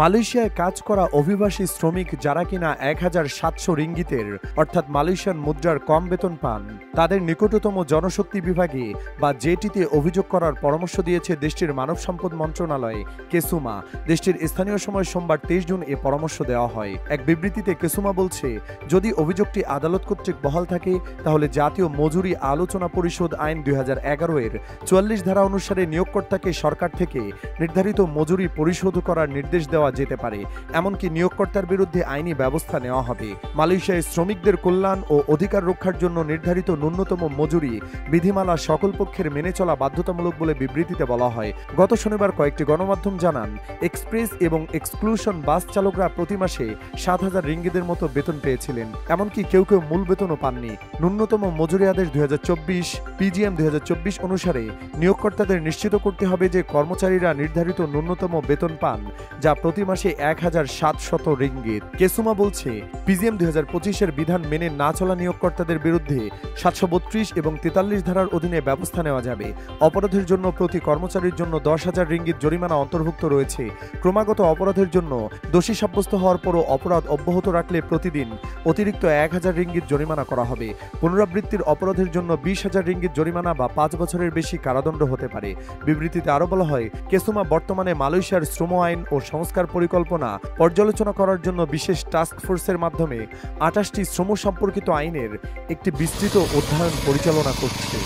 মালয়েশিয়ায় কাজ করা অভিবাসী শ্রমিক যারা কিনা ১,৭০০ রিঙ্গিতের অর্থাৎ মালয়েশিয়ান মুদ্রার কম বেতন পান তাদের নিকটতম জনশক্তি বিভাগে বা জেটিতে অভিযোগ করার পরামর্শ দিয়েছে দেশটির মানব সম্পদ মন্ত্রণালয় কেসুমা। দেশটির স্থানীয় সময় সোমবার ২৩ জুন এ পরামর্শ দেওয়া হয়। এক বিবৃতিতে কেসুমা বলছে, যদি অভিযোগটি আদালত কর্তৃক বহাল থাকে তাহলে জাতীয় মজুরি আলোচনা পরিষদ আইন ২০১১ এর ৪৪ ধারা অনুসারে নিয়োগকর্তাকে সরকার থেকে নির্ধারিত মজুরি পরিশোধ করার নির্দেশ দেওয়া যেতে পারে। এমনকি নিয়োগকর্তার বিরুদ্ধে আইনি ব্যবস্থা নেওয়া হবে। মালয়েশিয়ায় শ্রমিকদের কল্যাণ ও অধিকার রক্ষার জন্য নির্ধারিত ন্যূনতম মজুরি বিধিমালা সকল পক্ষের মেনে চলা বাধ্যতামূলক বলে বিবৃতিতে বলা হয়। গত শনিবার কয়েকটি গণমাধ্যম জানান, এক্সপ্রেস এবং এক্সক্লুশন বাস চালকরা প্রতি মাসে ৭,০০০ রিঙ্গিতের মতো বেতন পেয়েছিলেন। এমনকি কেউ কেউ মূল বেতনও পাননি। ন্যূনতম মজুরি আদেশ ২০২৪ পিজিএম ২০২৪ অনুসারে নিয়োগকর্তাদের নিশ্চিত করতে হবে যে কর্মচারীরা নির্ধারিত ন্যূনতম বেতন পান, যা প্রতি মাসে ১,৭০০ রিঙ্গিত। কেসুমা বলছে, পিজিএম ২০২৫ এর বিধান মেনে না চলা নিয়োগকর্তাদের বিরুদ্ধে ৭৩২ এবং ৪৩ ধারার অধীনে ব্যবস্থা নেওয়া যাবে। অপরাধের জন্য প্রতি কর্মচারীর জন্য ১০,০০০ রিঙ্গিত জরিমানা অন্তর্ভুক্ত রয়েছে। ক্রমাগত অপরাধের জন্য দোষী সাব্যস্ত হওয়ার পরও অপরাধ অব্যাহত রাখলে প্রতিদিন অতিরিক্ত ১,০০০ রিঙ্গিত জরিমানা করা হবে। পুনরাবৃত্তির অপরাধের জন্য ২০,০০০ রিঙ্গিত জরিমানা বা ৫ বছরের বেশি কারাদণ্ড হতে পারে। বিবৃতিতে আরও বলা হয়, কেসুমা বর্তমানে মালয়েশিয়ার শ্রম আইন ও সংস্কার পরিকল্পনা পর্যালোচনা করার জন্য বিশেষ টাস্ক ফোর্সের মাধ্যমে ২৮টি শ্রম সম্পর্কিত আইনের একটি বিস্তৃত অধ্যয়ন পরিচালনা করছে।